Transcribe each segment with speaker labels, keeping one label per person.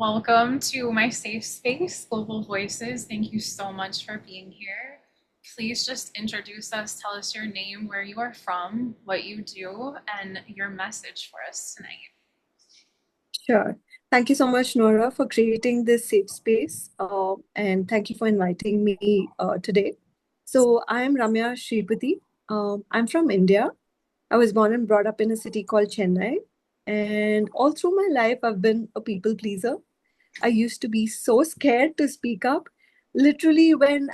Speaker 1: Welcome to my safe space, Global Voices. Thank you so much for being here. Please just introduce us, tell us your name, where you are from, what you do, and your message for us tonight.
Speaker 2: Sure. Thank you so much, Nora, for creating this safe space. And thank you for inviting me today. So I'm Ramya Shripathi. I'm from India. I was born and brought up in a city called Chennai. And all through my life, I've been a people pleaser. I used to be so scared to speak up. Literally, when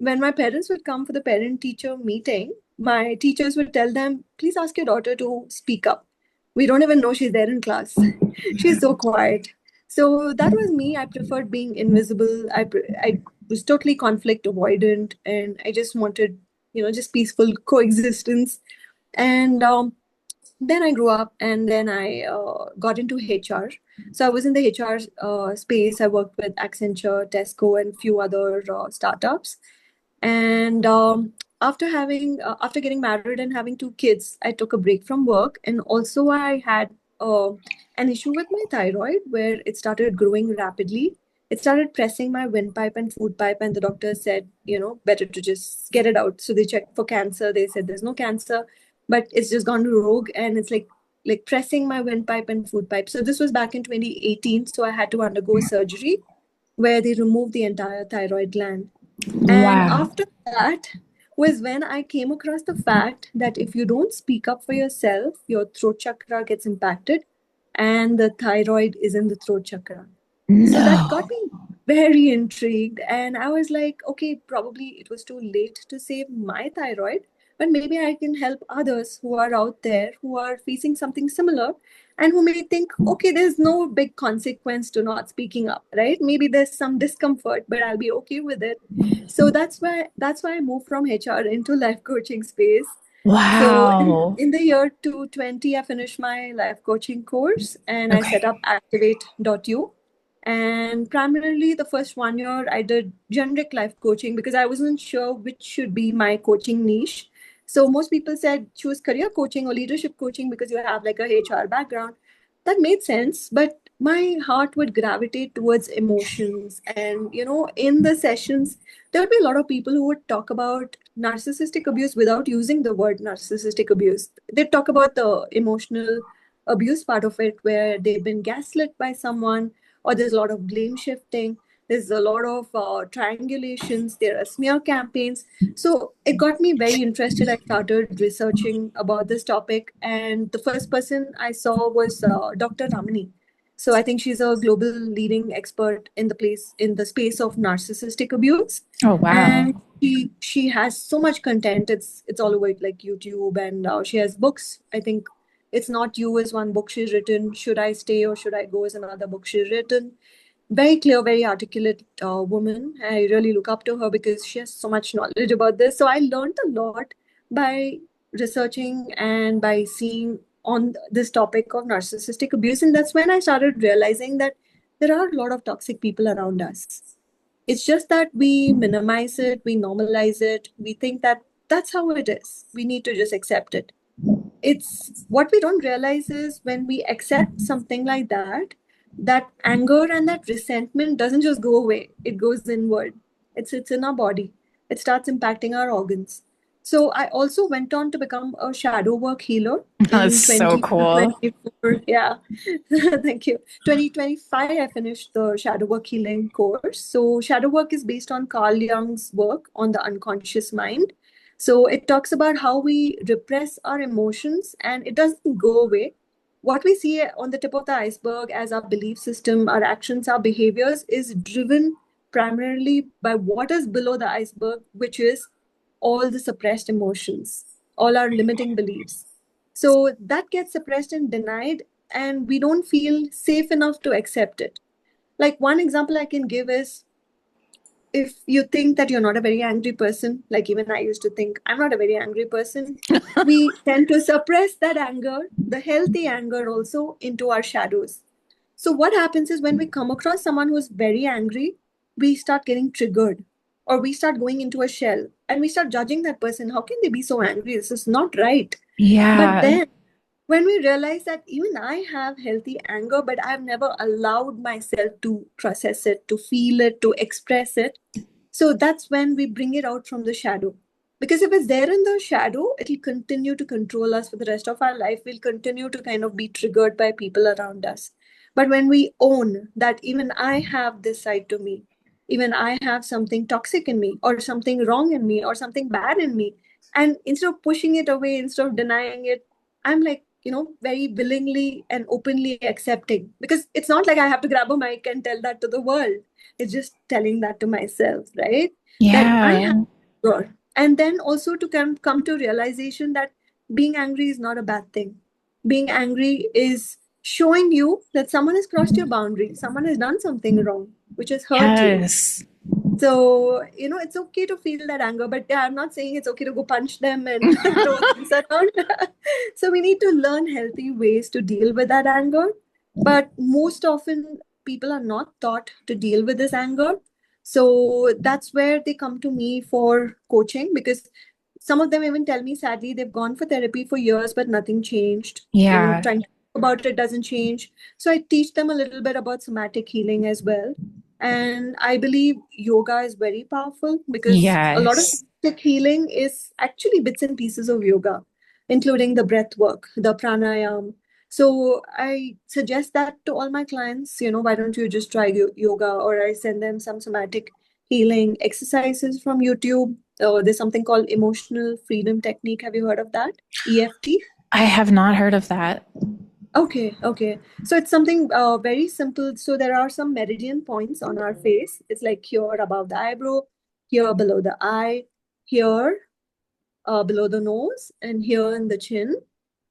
Speaker 2: my parents would come for the parent-teacher meeting, my teachers would tell them, please ask your daughter to speak up. We don't even know she's there in class. She's so quiet. So that was me. I preferred being invisible. I was totally conflict avoidant, and I just wanted, just peaceful coexistence. And then I grew up, and then I got into HR. So I was in the HR space. I worked with Accenture, Tesco, and few other startups. And after getting married and having two kids, I took a break from work. And also, I had uh, an issue with my thyroid where it started growing rapidly. It started pressing my windpipe and food pipe, and the doctor said, better to just get it out. So they checked for cancer. They said there's no cancer, but it's just gone rogue, and it's like pressing my windpipe and food pipe. So this was back in 2018. So I had to undergo surgery where they removed the entire thyroid gland. And
Speaker 1: Wow.
Speaker 2: after that was when I came across the fact that if you don't speak up for yourself, your throat chakra gets impacted, and the thyroid is in the throat chakra. So that got
Speaker 1: No.
Speaker 2: me very intrigued. And I was like, okay, probably it was too late to save my thyroid, but maybe I can help others who are out there who are facing something similar and who may think, okay, there's no big consequence to not speaking up, right? Maybe there's some discomfort, but I'll be okay with it. So that's why I moved from HR into life coaching space. So
Speaker 1: Wow.
Speaker 2: in the year 2020, I finished my life coaching course and I set
Speaker 1: Okay.
Speaker 2: up Activate.You. And primarily the first 1 year, I did generic life coaching because I wasn't sure which should be my coaching niche. So most people said choose career coaching or leadership coaching because you have like a HR background. That made sense, but my heart would gravitate towards emotions. And, in the sessions, there would be a lot of people who would talk about narcissistic abuse without using the word narcissistic abuse. They talk about the emotional abuse part of it, where they've been gaslit by someone, or there's a lot of blame shifting. There's a lot of triangulations. There are smear campaigns. So it got me very interested. I started researching about this topic, and the first person I saw was Dr. Ramani. So I think she's a global leading expert in the space of narcissistic abuse,
Speaker 1: Oh, wow.
Speaker 2: and she has so much content. It's all over like YouTube, and she has books. I think it's Not You is one book she's written. Should I Stay or Should I Go is another book she's written. Very clear, very articulate woman. I really look up to her because she has so much knowledge about this. So I learned a lot by researching and by seeing on this topic of narcissistic abuse. And that's when I started realizing that there are a lot of toxic people around us. It's just that we minimize it, we normalize it, we think that that's how it is. We need to just accept it. It's what we don't realize is when we accept something like that, that anger and that resentment doesn't just go away, it goes inward. It's in our body. It starts impacting our organs. So I also went on to become a shadow work healer
Speaker 1: That's
Speaker 2: in
Speaker 1: so cool.
Speaker 2: 2024. Yeah. Thank you. 2025, I finished the shadow work healing course. So shadow work is based on Carl Jung's work on the unconscious mind. So it talks about how we repress our emotions and it doesn't go away. What we see on the tip of the iceberg as our belief system, our actions, our behaviors is driven primarily by what is below the iceberg, which is all the suppressed emotions, all our limiting beliefs. So that gets suppressed and denied, and we don't feel safe enough to accept it. Like one example I can give is if you think that you're not a very angry person, like even I used to think I'm not a very angry person, we tend to suppress that anger, the healthy anger also, into our shadows. So what happens is when we come across someone who's very angry, we start getting triggered or we start going into a shell and we start judging that person. How can they be so angry? This is not right. But
Speaker 1: Yeah.
Speaker 2: then When we realize that even I have healthy anger, but I've never allowed myself to process it, to feel it, to express it. So that's when we bring it out from the shadow. Because if it's there in the shadow, it'll continue to control us for the rest of our life. We'll continue to kind of be triggered by people around us. But when we own that even I have this side to me, even I have something toxic in me, or something wrong in me, or something bad in me, and instead of pushing it away, instead of denying it, I'm like, very willingly and openly accepting. Because it's not like I have to grab a mic and tell that to the world. It's just telling that to myself, right? That I have
Speaker 1: Yeah.
Speaker 2: anger. And then also to come to realization that being angry is not a bad thing. Being angry is showing you that someone has crossed your boundary, someone has done something wrong, which has hurt you.
Speaker 1: Yes.
Speaker 2: So, it's okay to feel that anger, but yeah, I'm not saying it's okay to go punch them and throw things around. So we need to learn healthy ways to deal with that anger. But most often, people are not taught to deal with this anger. So that's where they come to me for coaching, because some of them even tell me, sadly, they've gone for therapy for years, but nothing changed. Even
Speaker 1: Yeah.
Speaker 2: trying to talk about it doesn't change. So I teach them a little bit about somatic healing as well. And I believe yoga is very powerful, because a lot of
Speaker 1: Yes.
Speaker 2: holistic healing is actually bits and pieces of yoga, including the breath work, the pranayam. So I suggest that to all my clients, why don't you just try yoga, or I send them some somatic healing exercises from YouTube. There's something called emotional freedom technique. Have you heard of that? EFT?
Speaker 1: I have not heard of that.
Speaker 2: Okay, okay. So it's something very simple. So there are some meridian points on our face. It's like here above the eyebrow, here below the eye, here below the nose, and here in the chin,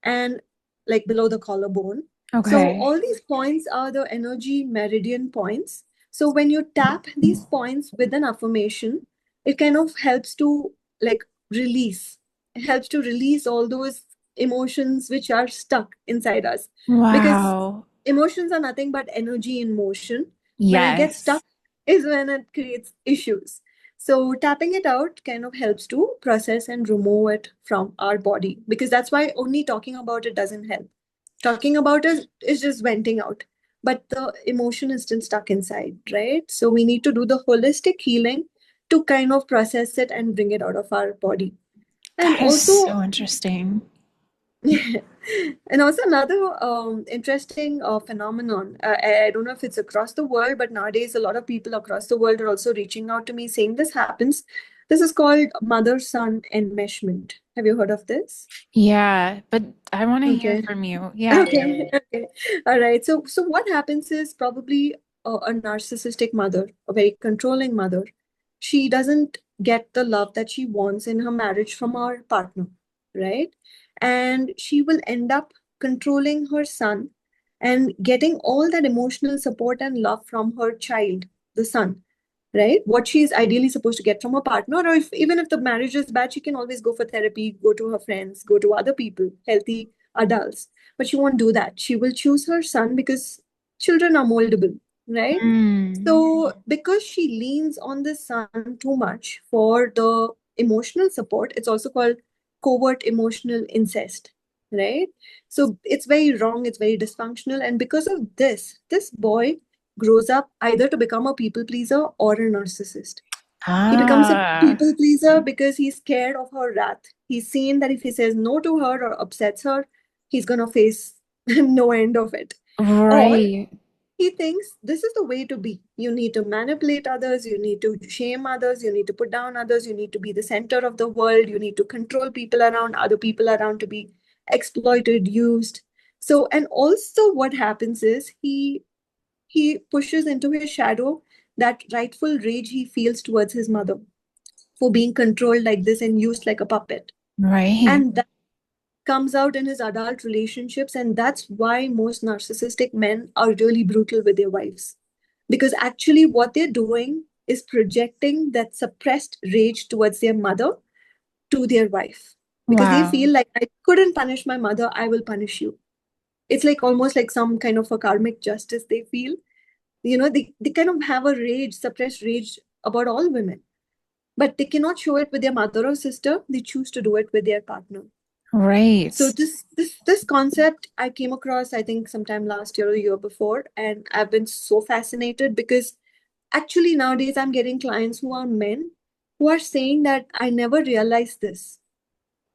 Speaker 2: and like below the collarbone. So
Speaker 1: Okay.
Speaker 2: all these points are the energy meridian points. So when you tap these points with an affirmation, it kind of helps to like release. It helps to release all those emotions which are stuck inside us. Because
Speaker 1: Wow.
Speaker 2: emotions are nothing but energy in motion. When it gets
Speaker 1: Yes.
Speaker 2: stuck is when it creates issues. So tapping it out kind of helps to process and remove it from our body, because that's why only talking about it doesn't help. Talking about it is just venting out, but the emotion is still stuck inside, right? So we need to do the holistic healing to kind of process it and bring it out of our body. And
Speaker 1: That is
Speaker 2: also,
Speaker 1: so interesting.
Speaker 2: and also another interesting phenomenon. I don't know if it's across the world, but nowadays a lot of people across the world are also reaching out to me saying this happens. This is called mother-son enmeshment. Have you heard of this?
Speaker 1: Yeah, but I want to hear
Speaker 2: Okay.
Speaker 1: from you. Yeah.
Speaker 2: Okay. Okay. All right. So what happens is probably a narcissistic mother, a very controlling mother. She doesn't get the love that she wants in her marriage from her partner, right? And she will end up controlling her son and getting all that emotional support and love from her child, the son, right? What she's ideally supposed to get from her partner, or if even if the marriage is bad, she can always go for therapy, go to her friends, go to other people, healthy adults. But she won't do that. She will choose her son because children are moldable, right?
Speaker 1: Mm.
Speaker 2: So because she leans on the son too much for the emotional support, it's also called covert emotional incest, right? So it's very wrong, it's very dysfunctional. And because of this boy grows up either to become a people pleaser or a narcissist. He becomes a
Speaker 1: Ah,
Speaker 2: people pleaser because he's scared of her wrath. He's seen that if he says no to her or upsets her, he's going to face no end of it. Or
Speaker 1: right.
Speaker 2: he thinks this is the way to be. You need to manipulate others, you need to shame others, you need to put down others, you need to be the center of the world, you need to control people around, other people around to be exploited, used. So, and also what happens is he pushes into his shadow that rightful rage he feels towards his mother for being controlled like this and used like a puppet.
Speaker 1: Right.
Speaker 2: And that comes out in his adult relationships. And that's why most narcissistic men are really brutal with their wives. Because actually, what they're doing is projecting that suppressed rage towards their mother to their wife. Because they
Speaker 1: Wow.
Speaker 2: feel like, I couldn't punish my mother, I will punish you. It's like almost like some kind of a karmic justice they feel. They kind of have a rage, suppressed rage about all women, but they cannot show it with their mother or sister. They choose to do it with their partner. So
Speaker 1: Right.
Speaker 2: this concept I came across, I think, sometime last year or the year before, and I've been so fascinated because actually nowadays I'm getting clients who are men who are saying that I never realized this.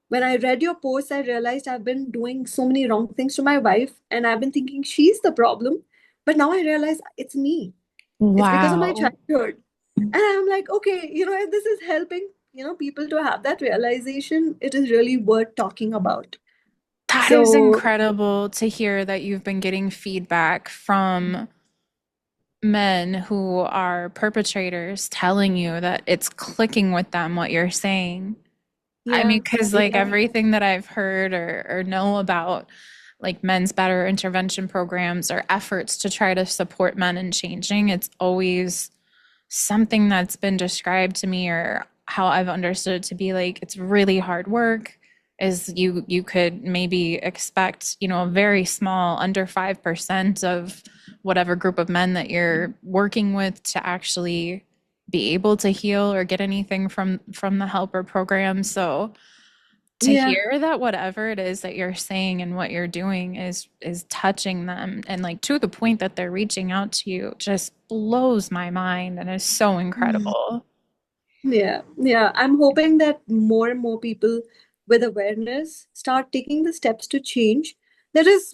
Speaker 2: When I read your post, I realized I've been doing so many wrong things to my wife, and I've been thinking she's the problem. But now I realize it's me. It's because of my
Speaker 1: Wow.
Speaker 2: childhood. And I'm like, okay, if this is helping, people to have that realization, it is really worth talking about.
Speaker 1: That is
Speaker 2: So,
Speaker 1: incredible to hear that you've been getting feedback from men who are perpetrators telling you that it's clicking with them what you're saying. I
Speaker 2: yeah,
Speaker 1: mean, because like
Speaker 2: yeah,
Speaker 1: everything that I've heard or know about like men's better intervention programs or efforts to try to support men in changing, it's always something that's been described to me or how I've understood it to be like it's really hard work is you could maybe expect, a very small under 5% of whatever group of men that you're working with to actually be able to heal or get anything from the help or program. So to
Speaker 2: yeah.
Speaker 1: hear that whatever it is that you're saying and what you're doing is touching them and like to the point that they're reaching out to you just blows my mind and is so incredible.
Speaker 2: Yeah, yeah. I'm hoping that more and more people with awareness start taking the steps to change. There is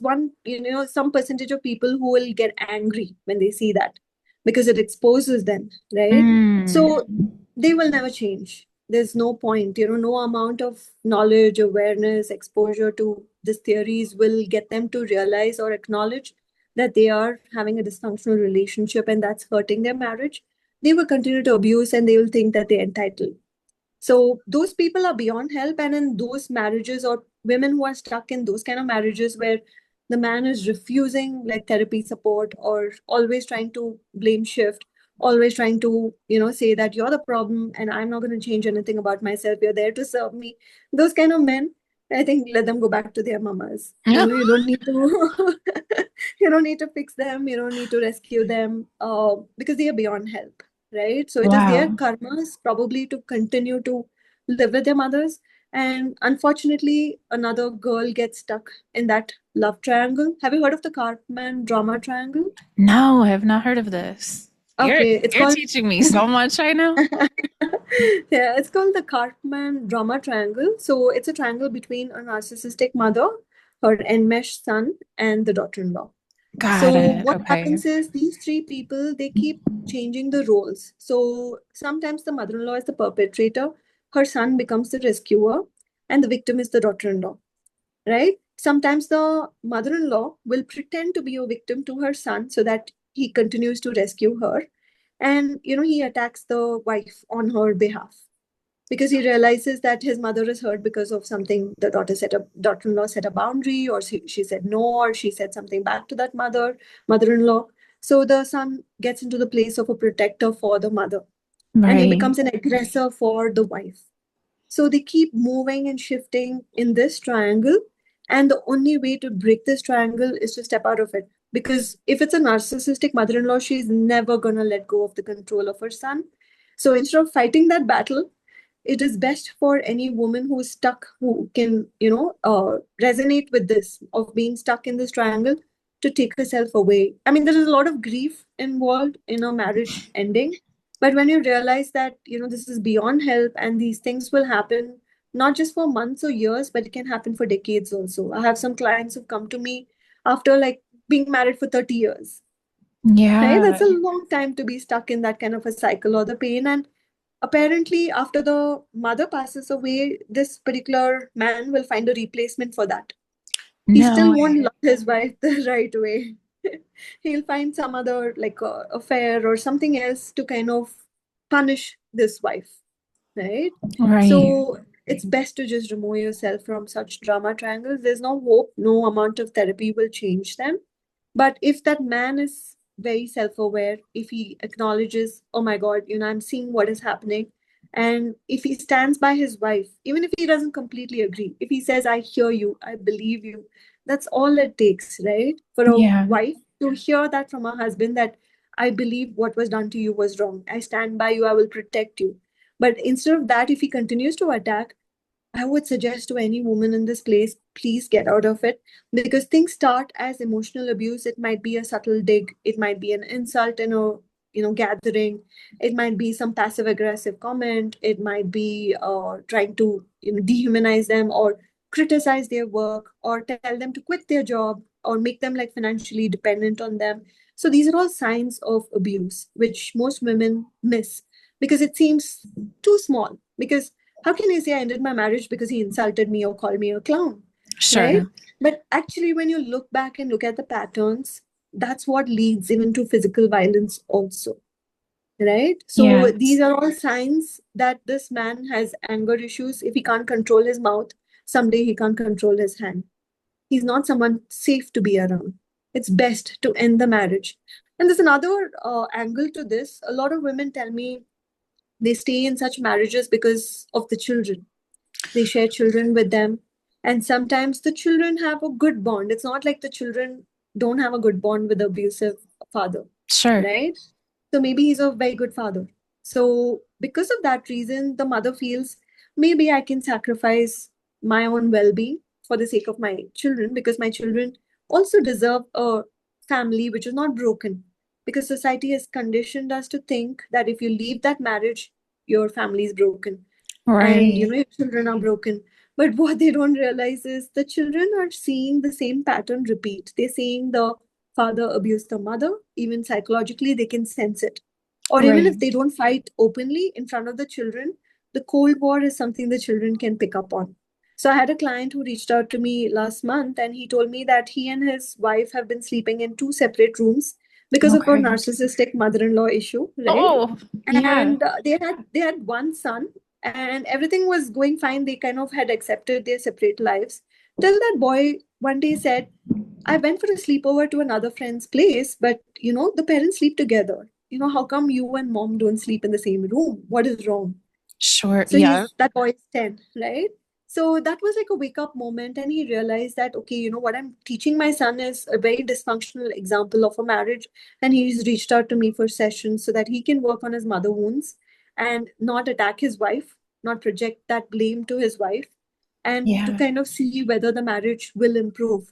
Speaker 2: some percentage of people who will get angry when they see that because it exposes them, right?
Speaker 1: Mm,
Speaker 2: So they will never change. There's no point, no amount of knowledge, awareness, exposure to these theories will get them to realize or acknowledge that they are having a dysfunctional relationship and that's hurting their marriage. They will continue to abuse and they will think that they're entitled. So those people are beyond help. And in those marriages or women who are stuck in those kind of marriages where the man is refusing like therapy support or always trying to blame shift, always trying to, say that you're the problem and I'm not going to change anything about myself. You're there to serve me. Those kind of men, I think let them go back to their mamas. You don't need to you don't need to fix them. You don't need to rescue them because they are beyond help, right? So it is their
Speaker 1: wow.
Speaker 2: karmas probably to continue to live with their mothers. And unfortunately, another girl gets stuck in that love triangle. Have you heard of the Cartman drama triangle?
Speaker 1: No, I have not heard of this. You're
Speaker 2: Okay, it's
Speaker 1: you're
Speaker 2: called
Speaker 1: teaching me so much right now.
Speaker 2: yeah, it's called the Cartman drama triangle. So it's a triangle between a narcissistic mother, her enmeshed son, and the daughter-in-law.
Speaker 1: Got
Speaker 2: So
Speaker 1: it.
Speaker 2: what
Speaker 1: Okay.
Speaker 2: happens is these three people, they keep changing the roles. So sometimes the mother-in-law is the perpetrator, her son becomes the rescuer, and the victim is the daughter-in-law, right? Sometimes the mother-in-law will pretend to be a victim to her son so that he continues to rescue her. And he attacks the wife on her behalf because he realizes that his mother is hurt because of something the daughter-in-law set a boundary, or she said no, or she said something back to that mother-in-law. So the son gets into the place of a protector for the mother, and he
Speaker 1: Right.
Speaker 2: becomes an aggressor for the wife. So they keep moving and shifting in this triangle. And the only way to break this triangle is to step out of it. Because if it's a narcissistic mother in law, she's never going to let go of the control of her son. So instead of fighting that battle, it is best for any woman who is stuck, who can, resonate with this of being stuck in this triangle, to take herself away. I mean, there is a lot of grief involved in a marriage ending, but when you realize that, this is beyond help and these things will happen not just for months or years, but it can happen for decades also. I have some clients who've come to me after like being married for 30 years. Right?
Speaker 1: Yeah.
Speaker 2: That's a long time to be stuck in that kind of a cycle or the pain. And apparently, after the mother passes away, this particular man will find a replacement for that. He
Speaker 1: No
Speaker 2: still won't
Speaker 1: way.
Speaker 2: love his wife the right way. He'll find some other like affair or something else to kind of punish this wife, right?
Speaker 1: Right.
Speaker 2: So it's best to just remove yourself from such drama triangles. There's no hope, no amount of therapy will change them. But if that man is very self-aware, if he acknowledges, oh my God, I'm seeing what is happening, and if he stands by his wife, even if he doesn't completely agree, if he says, I hear you, I believe you, that's all it takes, right? For a
Speaker 1: Yeah.
Speaker 2: wife to hear that from her husband that I believe what was done to you was wrong. I stand by you, I will protect you. But instead of that, if he continues to attack, I would suggest to any woman in this place, please get out of it, because things start as emotional abuse. It might be a subtle dig, it might be an insult in a gathering, it might be some passive aggressive comment, it might be trying to dehumanize them or criticize their work or tell them to quit their job or make them like financially dependent on them. So these are all signs of abuse, which most women miss because it seems too small. Because how can I say I ended my marriage because he insulted me or called me a clown, right?
Speaker 1: Sure.
Speaker 2: But actually, when you look back and look at the patterns, that's what leads even to physical violence also, right? So these
Speaker 1: Yes.
Speaker 2: are all signs that this man has anger issues. If he can't control his mouth, someday he can't control his hand. He's not someone safe to be around. It's best to end the marriage. And there's another angle to this. A lot of women tell me they stay in such marriages because of the children. They share children with them, and sometimes the children have a good bond. It's not like the children don't have a good bond with the abusive father,
Speaker 1: Sure.
Speaker 2: right? So maybe he's a very good father. So because of that reason, the mother feels maybe I can sacrifice my own well-being for the sake of my children, because my children also deserve a family which is not broken, because society has conditioned us to think that if you leave that marriage, your family is broken and
Speaker 1: Right.
Speaker 2: your children are broken. But what they don't realize is the children are seeing the same pattern repeat. They're seeing the father abuse the mother. Even psychologically they can sense it, or even
Speaker 1: Right.
Speaker 2: if they don't fight openly in front of the children, the cold war is something the children can pick up on. So I had a client who reached out to me last month, and he told me that he and his wife have been sleeping in two separate rooms because of a
Speaker 1: Okay.
Speaker 2: narcissistic mother-in-law issue, right?
Speaker 1: Oh, yeah.
Speaker 2: And they had one son, and everything was going fine. They kind of had accepted their separate lives till that boy one day said, I went for a sleepover to another friend's place, but the parents sleep together. How come you and mom don't sleep in the same room? What is wrong?
Speaker 1: Sure.
Speaker 2: So
Speaker 1: Yeah.
Speaker 2: that boy is 10, right? So that was like a wake up moment, and he realized that, okay, what I'm teaching my son is a very dysfunctional example of a marriage. And he's reached out to me for sessions so that he can work on his mother wounds and not attack his wife, not project that blame to his wife, and to
Speaker 1: Yeah.
Speaker 2: kind of see whether the marriage will improve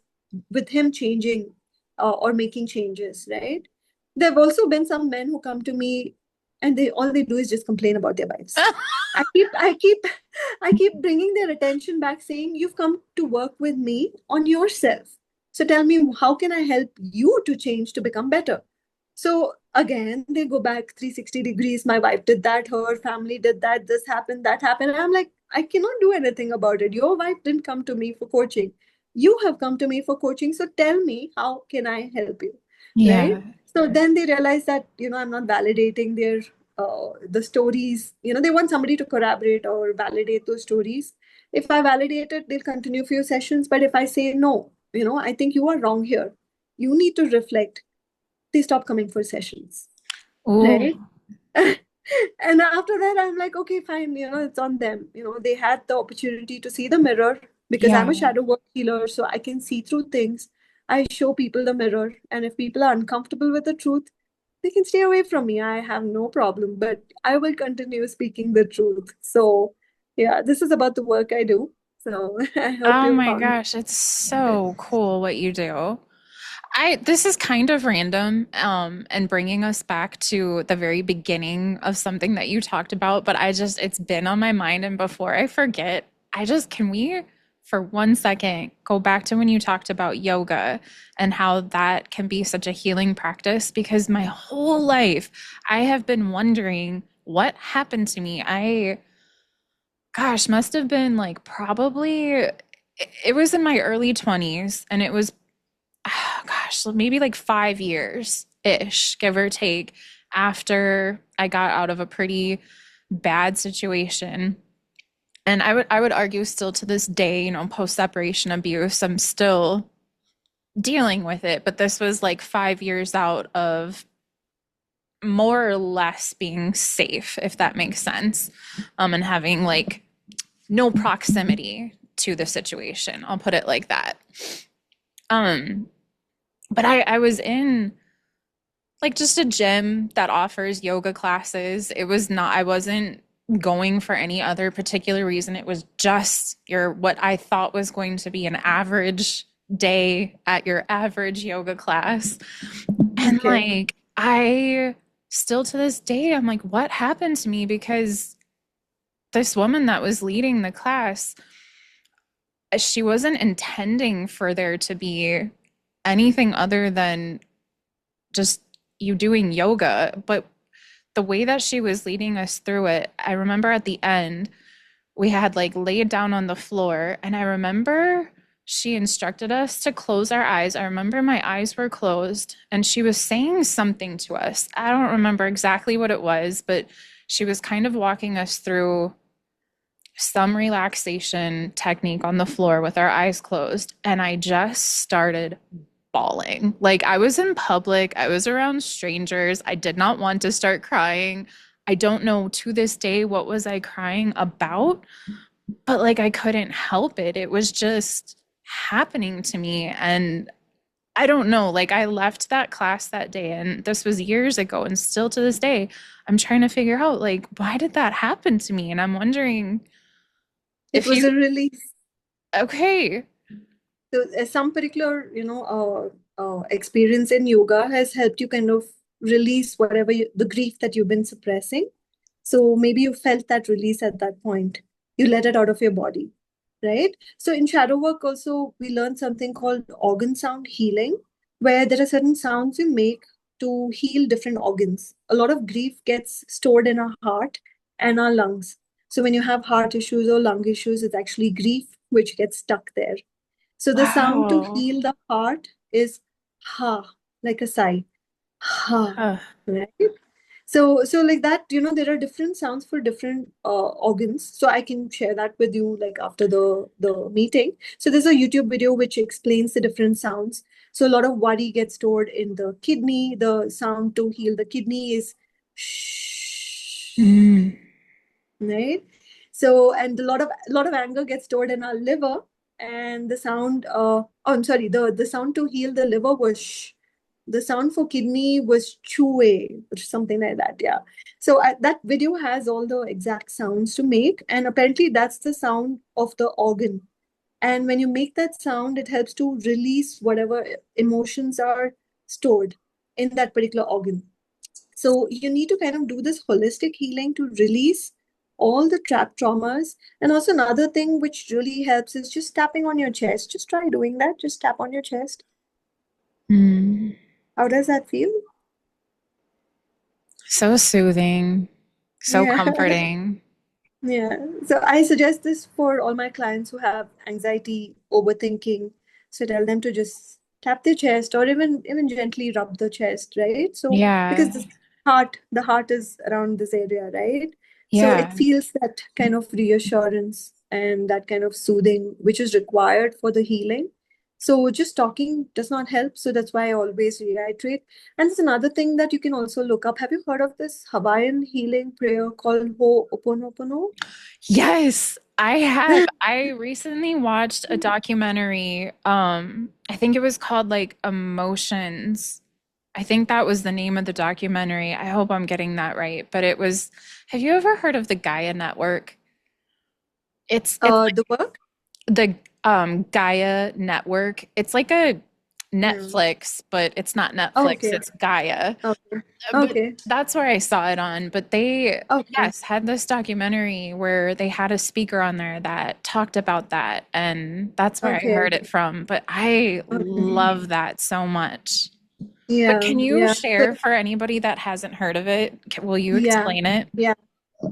Speaker 2: with him changing or making changes, right? There have also been some men who come to me and they all they do is just complain about their wives. I keep I keep bringing their attention back, saying, you've come to work with me on yourself. So tell me, how can I help you to change to become better? So again, they go back 360 degrees. My wife did that, her family did that, this happened, that happened. And I'm like, I cannot do anything about it. Your wife didn't come to me for coaching. You have come to me for coaching. So tell me, how can I help you? Right?
Speaker 1: Yeah.
Speaker 2: So then they realize that, I'm not validating their the stories. They want somebody to corroborate or validate those stories. If I validate it, they'll continue a few sessions. But if I say no, I think you are wrong here, you need to reflect, they stop coming for sessions,
Speaker 1: Oh,
Speaker 2: right? And after that, I'm like, okay, fine, it's on them. They had the opportunity to see the mirror, because I'm
Speaker 1: yeah.
Speaker 2: a shadow work healer, so I can see through things. I show people the mirror, and if people are uncomfortable with the truth, they can stay away from me. I have no problem, but I will continue speaking the truth. So, yeah, this is about the work I do. So, I hope
Speaker 1: Oh
Speaker 2: you
Speaker 1: my
Speaker 2: found
Speaker 1: gosh, it's
Speaker 2: it.
Speaker 1: so cool what you do. I this is kind of random, and bringing us back to the very beginning of something that you talked about, but it's been on my mind, and before I forget, can we for 1 second go back to when you talked about yoga and how that can be such a healing practice? Because my whole life I have been wondering what happened to me. Must have been like probably it was in my early 20s, and it was so maybe like 5 years ish, give or take, after I got out of a pretty bad situation. And I would argue still to this day, post separation abuse, I'm still dealing with it. But this was like 5 years out of more or less being safe, if that makes sense, and having like no proximity to the situation. I'll put it like that. Um, but I was in like just a gym that offers yoga classes. I wasn't going for any other particular reason. It was just your what I thought was going to be an average day at your average yoga class. And
Speaker 2: Okay.
Speaker 1: like I still to this day I'm like what happened to me because this woman that was leading the class, she wasn't intending for there to be anything other than just you doing yoga, but the way that she was leading us through it, I remember at the end, we had like laid down on the floor, and I remember she instructed us to close our eyes. I remember my eyes were closed, and she was saying something to us. I don't remember exactly what it was, but she was kind of walking us through some relaxation technique on the floor with our eyes closed. And I just started bawling. Like I was in public, I was around strangers. I did not want to start crying. I don't know to this day what was I crying about, but like I couldn't help it. It was just happening to me. And I don't know, like I left that class that day and this was years ago and still to this day I'm trying to figure out like why did that happen to me? And I'm wondering
Speaker 2: It
Speaker 1: if
Speaker 2: was
Speaker 1: you
Speaker 2: a release.
Speaker 1: okay.
Speaker 2: So some particular, experience in yoga has helped you kind of release whatever the grief that you've been suppressing. So maybe you felt that release at that point. You let it out of your body, right? So in shadow work also, we learn something called organ sound healing, where there are certain sounds you make to heal different organs. A lot of grief gets stored in our heart and our lungs. So when you have heart issues or lung issues, it's actually grief which gets stuck there. So the sound to
Speaker 1: Wow.
Speaker 2: heal the heart is ha, like a sigh. Ha,
Speaker 1: Huh.
Speaker 2: right? So like that, there are different sounds for different organs. So I can share that with you like after the meeting. So there's a YouTube video which explains the different sounds. So a lot of worry gets stored in the kidney. The sound to heal the kidney is shh,
Speaker 1: Mm.
Speaker 2: right? So and a lot of anger gets stored in our liver, and the sound I'm sorry, the sound to heal the liver was sh. The sound for kidney was chue, or something like that. Yeah. So that video has all the exact sounds to make, and apparently that's the sound of the organ. And when you make that sound, it helps to release whatever emotions are stored in that particular organ. So you need to kind of do this holistic healing to release all the trapped traumas. And also another thing which really helps is just tapping on your chest. Just try doing that. Just tap on your chest.
Speaker 1: Mm.
Speaker 2: How does that feel?
Speaker 1: So soothing, so
Speaker 2: Yeah.
Speaker 1: comforting.
Speaker 2: Yeah. So I suggest this for all my clients who have anxiety, overthinking. So tell them to just tap their chest or even gently rub the chest, right? So because
Speaker 1: Yeah.
Speaker 2: the heart is around this area, right? So it
Speaker 1: Yeah.
Speaker 2: feels that kind of reassurance and that kind of soothing which is required for the healing. So just talking does not help. So that's why I always reiterate. And there's another thing that you can also look up. Have you heard of this Hawaiian healing prayer called Ho'oponopono?
Speaker 1: Yes, I have. I recently watched a documentary. I think it was called like Emotions. I think that was the name of the documentary. I hope I'm getting that right. But it was, have you ever heard of the Gaia Network? It's
Speaker 2: The work?
Speaker 1: the Gaia Network. It's like a
Speaker 2: No.
Speaker 1: Netflix, but it's not
Speaker 2: Oh,
Speaker 1: Netflix,
Speaker 2: okay.
Speaker 1: it's Gaia.
Speaker 2: Okay.
Speaker 1: But
Speaker 2: Okay.
Speaker 1: that's where I saw it on. But they,
Speaker 2: Okay.
Speaker 1: yes, had this documentary where they had a speaker on there that talked about that. And that's where I
Speaker 2: Okay.
Speaker 1: heard it from. But I
Speaker 2: Okay.
Speaker 1: love that so much. But
Speaker 2: Yeah.
Speaker 1: can you
Speaker 2: Yeah. So,
Speaker 1: share for anybody that hasn't heard of it? Will you
Speaker 2: yeah.
Speaker 1: explain it?
Speaker 2: Yeah.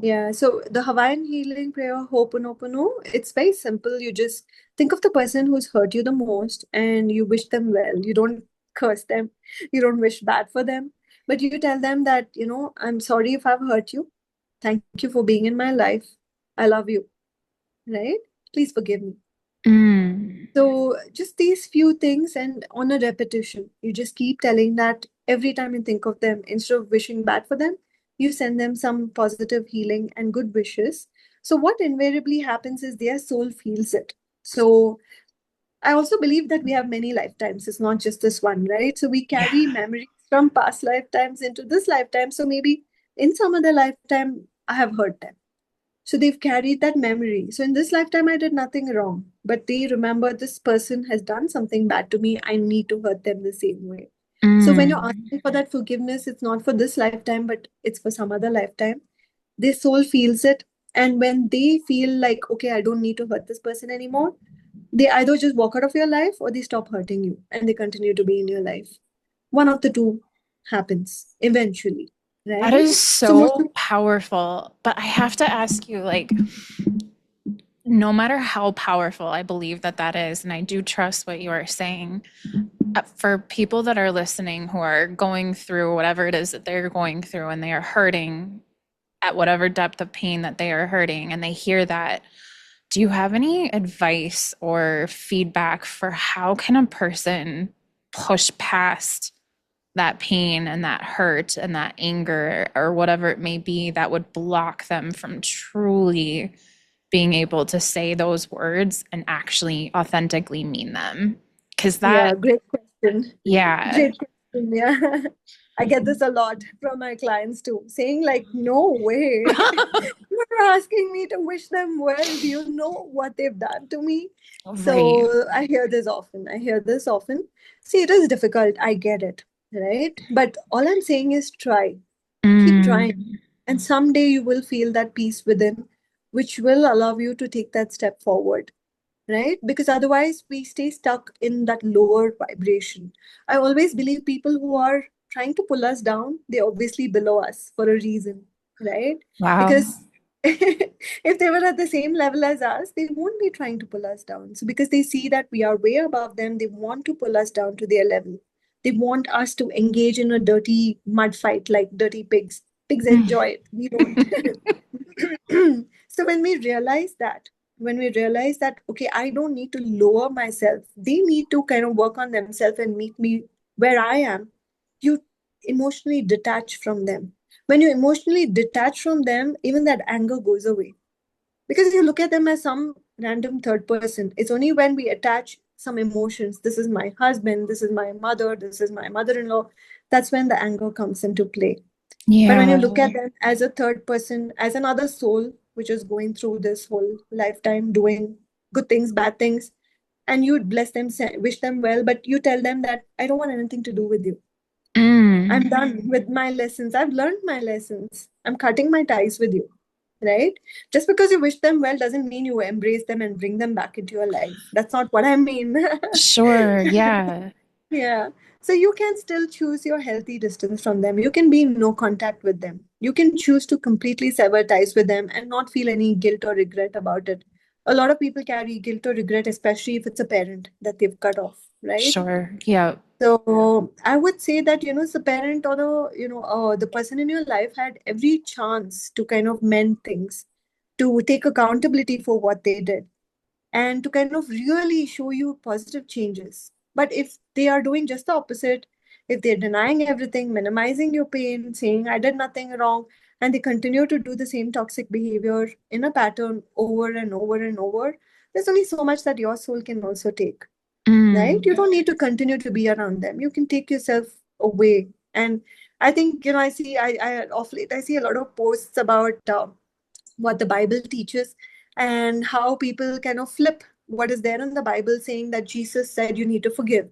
Speaker 2: Yeah. So the Hawaiian healing prayer, Ho'oponopono, it's very simple. You just think of the person who's hurt you the most and you wish them well. You don't curse them. You don't wish bad for them. But you tell them that, I'm sorry if I've hurt you. Thank you for being in my life. I love you. Right? Please forgive me.
Speaker 1: Mm.
Speaker 2: So just these few things and on a repetition, you just keep telling that every time you think of them, instead of wishing bad for them, you send them some positive healing and good wishes. So what invariably happens is their soul feels it. So I also believe that we have many lifetimes. It's not just this one, right? So we
Speaker 1: Yeah.
Speaker 2: carry memories from past lifetimes into this lifetime. So maybe in some other lifetime, I have hurt them. So they've carried that memory. So in this lifetime, I did nothing wrong, but they remember this person has done something bad to me. I need to hurt them the same way. So when you're
Speaker 1: Mm.
Speaker 2: asking for that forgiveness, it's not for this lifetime, but it's for some other lifetime. Their soul feels it. And when they feel like, okay, I don't need to hurt this person anymore, they either just walk out of your life or they stop hurting you and they continue to be in your life. One of the two happens eventually,
Speaker 1: That
Speaker 2: right?
Speaker 1: is
Speaker 2: So most
Speaker 1: so powerful. But I have to ask you, like, no matter how powerful I believe that that is, and I do trust what you are saying, for people that are listening who are going through whatever it is that they're going through and they are hurting at whatever depth of pain that they are hurting, and they hear that, do you have any advice or feedback for how can a person push past that pain and that hurt and that anger or whatever it may be that would block them from truly being able to say those words and actually authentically mean them? Because that,
Speaker 2: yeah, great question.
Speaker 1: yeah.
Speaker 2: Great question. Yeah. I get this a lot from my clients too, saying like, no way. You're asking me to wish them well. Do you know what they've done to me?
Speaker 1: Right.
Speaker 2: So I hear this often. I hear this often. See, it is difficult. I get it. Right. But all I'm saying is try. Keep trying.
Speaker 1: Mm.
Speaker 2: And someday you will feel that peace within, which will allow you to take that step forward, right? Because otherwise we stay stuck in that lower vibration. I always believe people who are trying to pull us down, they obviously below us for a reason, right?
Speaker 1: Wow.
Speaker 2: Because if they were at the same level as us, they won't be trying to pull us down. So because they see that we are way above them, they want to pull us down to their level. They want us to engage in a dirty mud fight like dirty pigs. Pigs enjoy it. We don't. So when we realize that, okay, I don't need to lower myself, they need to kind of work on themselves and meet me where I am, you emotionally detach from them. When you emotionally detach from them, even that anger goes away because you look at them as some random third person. It's only when we attach some emotions, this is my husband, this is my mother, this is my mother-in-law, that's when the anger comes into play. But when you
Speaker 1: Yeah.
Speaker 2: look at them as a third person, as another soul, which is going through this whole lifetime doing good things, bad things, and you bless them, wish them well, but you tell them that I don't want anything to do with you. I'm
Speaker 1: Mm.
Speaker 2: done with my lessons. I've learned my lessons. I'm cutting my ties with you, right? Just because you wish them well doesn't mean you embrace them and bring them back into your life. That's not what I mean.
Speaker 1: Sure. Yeah.
Speaker 2: Yeah. So you can still choose your healthy distance from them. You can be in no contact with them. You can choose to completely sever ties with them and not feel any guilt or regret about it. A lot of people carry guilt or regret, especially if it's a parent that they've cut off, right?
Speaker 1: Sure. Yeah.
Speaker 2: So I would say that, the parent or the person in your life had every chance to kind of mend things, to take accountability for what they did and to kind of really show you positive changes. But if they are doing just the opposite, if they're denying everything, minimizing your pain, saying, I did nothing wrong, and they continue to do the same toxic behavior in a pattern over and over and over, there's only so much that your soul can also take, right?
Speaker 1: Mm.
Speaker 2: You don't need to continue to be around them. You can take yourself away. And I think, I of late, I see a lot of posts about what the Bible teaches and how people kind of flip what is there in the Bible, saying that Jesus said you need to forgive.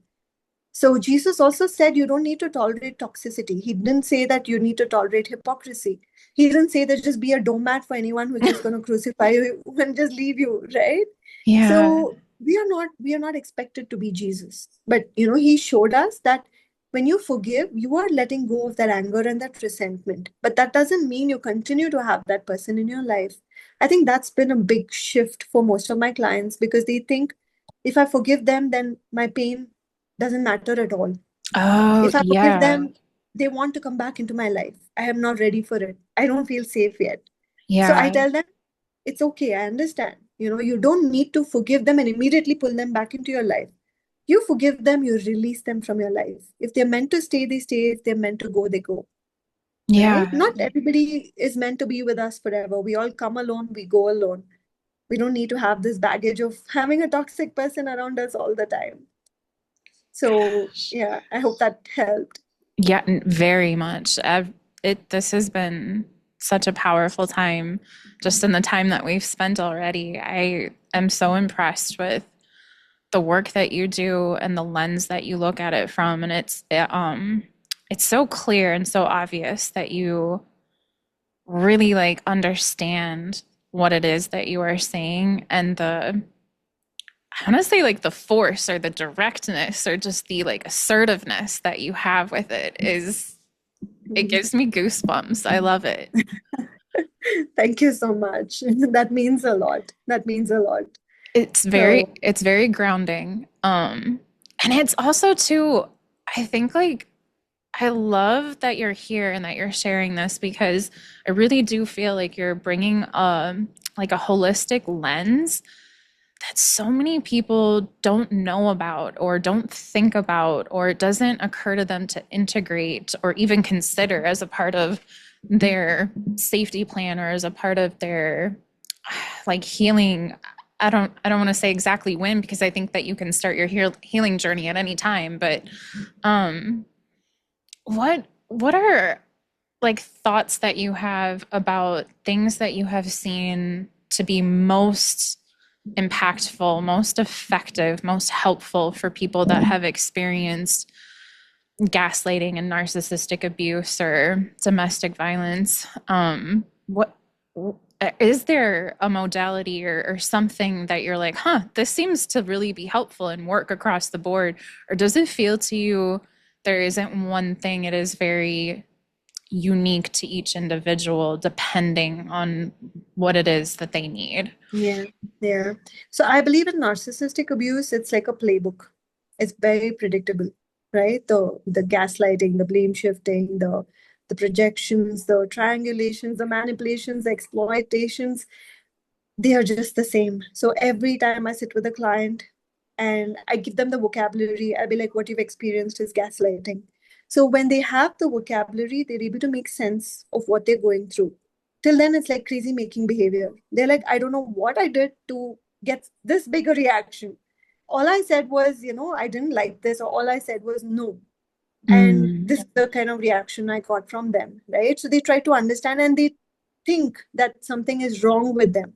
Speaker 2: So Jesus also said you don't need to tolerate toxicity. He didn't say that you need to tolerate hypocrisy. He didn't say that just be a doormat for anyone who's just going to crucify you and just leave you, right?
Speaker 1: Yeah.
Speaker 2: So we are not expected to be Jesus. But he showed us that when you forgive, you are letting go of that anger and that resentment. But that doesn't mean you continue to have that person in your life. I think that's been a big shift for most of my clients because they think if I forgive them, then my pain doesn't matter at all.
Speaker 1: Oh,
Speaker 2: If I forgive
Speaker 1: yeah.
Speaker 2: them, they want to come back into my life. I am not ready for it. I don't feel safe yet. So I
Speaker 1: Yeah.
Speaker 2: tell them, it's okay. I understand. You don't need to forgive them and immediately pull them back into your life. You forgive them, you release them from your life. If they're meant to stay, they stay. If they're meant to go, they go. Right?
Speaker 1: Yeah.
Speaker 2: Not everybody is meant to be with us forever. We all come alone, we go alone. We don't need to have this baggage of having a toxic person around us all the time. So, I hope that helped.
Speaker 1: Yeah, very much. This has been such a powerful time just in the time that we've spent already. I am so impressed with the work that you do and the lens that you look at it from. And it's so clear and so obvious that you really like understand what it is that you are saying, and the, I want to say like the force or the directness or just the like assertiveness that you have with it is, it gives me goosebumps. I love it.
Speaker 2: Thank you so much. That means a lot. That means a lot. So,
Speaker 1: It's very grounding. And it's also too, I think like I love that you're here and that you're sharing this, because I really do feel like you're bringing like a holistic lens that so many people don't know about or don't think about, or it doesn't occur to them to integrate or even consider as a part of their safety plan or as a part of their like healing. I don't want to say exactly when, because I think that you can start your healing journey at any time, but um what are like thoughts that you have about things that you have seen to be most impactful, most effective, most helpful for people that have experienced gaslighting and narcissistic abuse or domestic violence? What is there a modality or something that you're like, huh, this seems to really be helpful and work across the board? Or does it feel to you there isn't one thing, it is very unique to each individual depending on what it is that they need?
Speaker 2: yeah, yeah. So I believe in narcissistic abuse, it's like a playbook. It's very predictable, right? The gaslighting, the blame shifting, the projections, the triangulations, the manipulations, the exploitations, they are just the same. So every time I sit with a client and I give them the vocabulary, I'll be like, what you've experienced is gaslighting. So when they have the vocabulary, they're able to make sense of what they're going through. Till then, it's like crazy making behavior. They're like, I don't know what I did to get this big a reaction. All I said was, I didn't like this, or all I said was no. And
Speaker 1: Mm,
Speaker 2: this is the kind of reaction I got from them, right? So they try to understand and they think that something is wrong with them,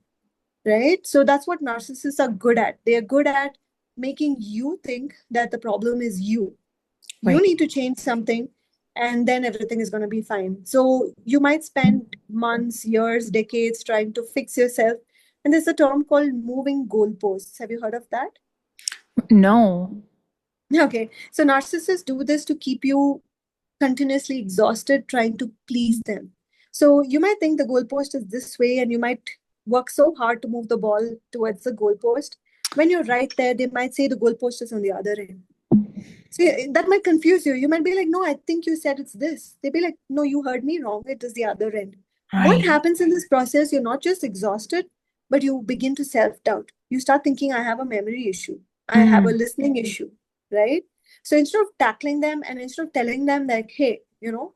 Speaker 2: right? So that's what narcissists are good at. They are good at making you think that the problem is you. You
Speaker 1: right.
Speaker 2: need to change something, and then everything is going to be fine. So you might spend months, years, decades trying to fix yourself. And there's a term called moving goalposts. Have you heard of that?
Speaker 1: No.
Speaker 2: Okay. So narcissists do this to keep you continuously exhausted trying to please them. So you might think the goalpost is this way, and you might work so hard to move the ball towards the goalpost. When you're right there, they might say the goalpost is on the other end. See, that might confuse you. You might be like, no, I think you said it's this. They'd be like, no, you heard me wrong. It is the other end. What
Speaker 1: Right.
Speaker 2: happens in this process? You're not just exhausted, but you begin to self-doubt. You start thinking, I have a memory issue. I have a
Speaker 1: Mm,
Speaker 2: listening issue, right? So instead of tackling them and instead of telling them like, hey,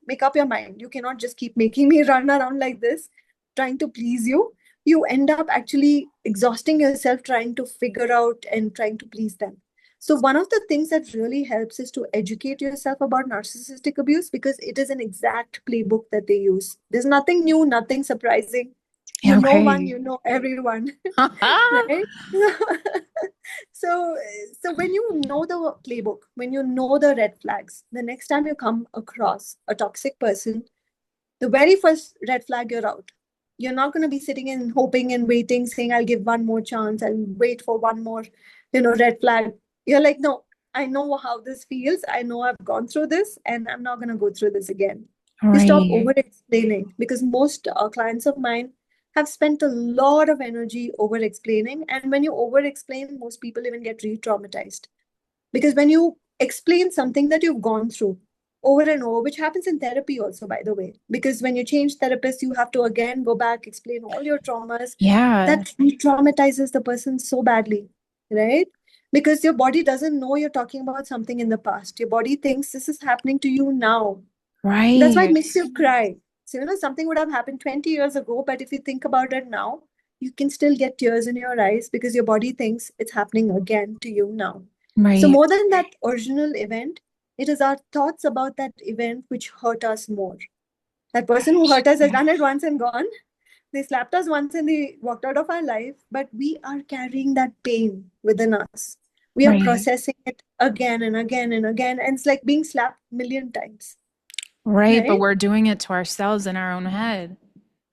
Speaker 2: make up your mind. You cannot just keep making me run around like this, trying to please you. You end up actually exhausting yourself trying to figure out and trying to please them. So one of the things that really helps is to educate yourself about narcissistic abuse, because it is an exact playbook that they use. There's nothing new, nothing surprising. You know one,
Speaker 1: okay.
Speaker 2: you know everyone, right? So, so when you know the playbook, when you know the red flags, the next time you come across a toxic person, the very first red flag, you're out. You're not going to be sitting and hoping and waiting, saying, I'll give one more chance, I'll wait for one more, red flag. You're like, no, I know how this feels. I know I've gone through this and I'm not going to go through this again. You stop over
Speaker 1: Right.
Speaker 2: explaining, because most clients of mine have spent a lot of energy over explaining. And when you over explain, most people even get re traumatized. Because when you explain something that you've gone through over and over, which happens in therapy also, by the way, because when you change therapists, you have to again go back, explain all your traumas.
Speaker 1: Yeah.
Speaker 2: That traumatizes the person so badly, right? Because your body doesn't know you're talking about something in the past. Your body thinks this is happening to you now. That's why it
Speaker 1: Right.
Speaker 2: makes you cry. So, something would have happened 20 years ago, but if you think about it now, you can still get tears in your eyes because your body thinks it's happening again to you now. So,
Speaker 1: Right.
Speaker 2: more than that original event, it is our thoughts about that event which hurt us more. That person who hurt us has done it once and gone. They slapped us once and they walked out of our life, but we are carrying that pain within us. We are
Speaker 1: Right.
Speaker 2: processing it again and again and again, and it's like being slapped a million times,
Speaker 1: Right, but
Speaker 2: right?
Speaker 1: we're doing it to ourselves in our own head.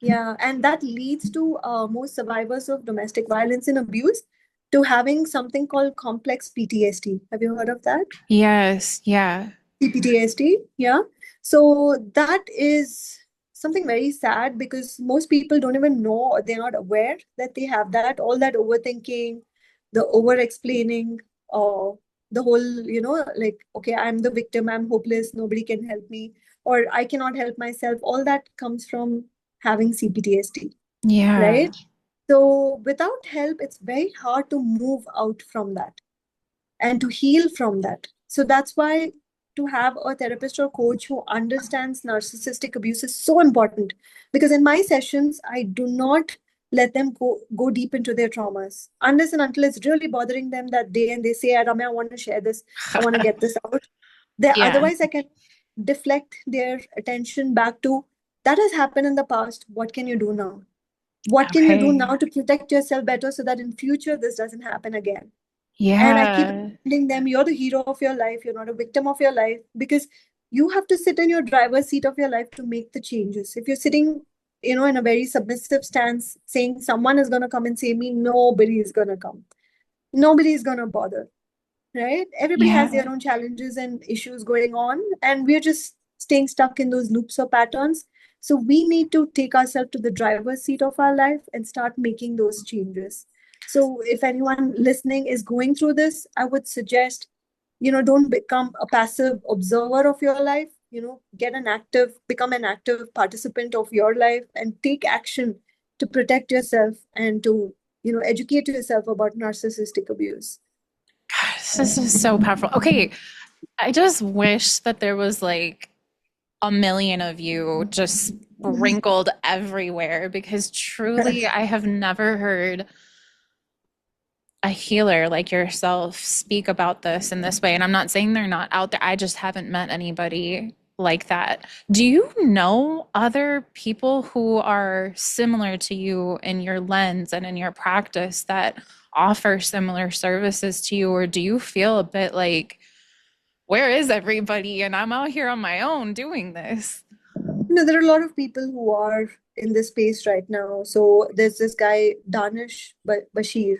Speaker 2: Yeah, and that leads to most survivors of domestic violence and abuse to having something called complex PTSD. Have you heard of that?
Speaker 1: Yes, yeah.
Speaker 2: CPTSD, yeah. So that is something very sad because most people don't even know or they're not aware that they have that. All that overthinking, the over explaining, or the whole, like, okay, I'm the victim, I'm hopeless, nobody can help me, or I cannot help myself. All that comes from having CPTSD,
Speaker 1: Yeah.
Speaker 2: right? So without help, it's very hard to move out from that and to heal from that. So that's why to have a therapist or coach who understands narcissistic abuse is so important. Because in my sessions, I do not let them go deep into their traumas unless and until it's really bothering them that day and they say, Ramya, I want to share this, I want to get this out.
Speaker 1: Yeah.
Speaker 2: Otherwise, I can deflect their attention back to that has happened in the past. What can you do now? What can you do
Speaker 1: Okay.
Speaker 2: now to protect yourself better so that in future this doesn't happen again? And I keep
Speaker 1: Yeah.
Speaker 2: reminding them, you're the hero of your life. You're not a victim of your life because you have to sit in your driver's seat of your life to make the changes. If you're sitting, in a very submissive stance, saying someone is going to come and save me, nobody is going to come. Nobody is going to bother, right? Everybody has
Speaker 1: Yeah.
Speaker 2: their own challenges and issues going on, and we're just staying stuck in those loops or patterns. So we need to take ourselves to the driver's seat of our life and start making those changes. So if anyone listening is going through this, I would suggest, don't become a passive observer of your life. Become an active participant of your life and take action to protect yourself and to, educate yourself about narcissistic abuse.
Speaker 1: Gosh, this is so powerful. Okay, I just wish that there was like a million of you just sprinkled everywhere because truly I have never heard a healer like yourself speak about this in this way. And I'm not saying they're not out there. I just haven't met anybody like that. Do you know other people who are similar to you in your lens and in your practice that offer similar services to you? Or do you feel a bit like, where is everybody? And I'm out here on my own doing this.
Speaker 2: There are a lot of people who are in this space right now. So there's this guy, Danish Bashir.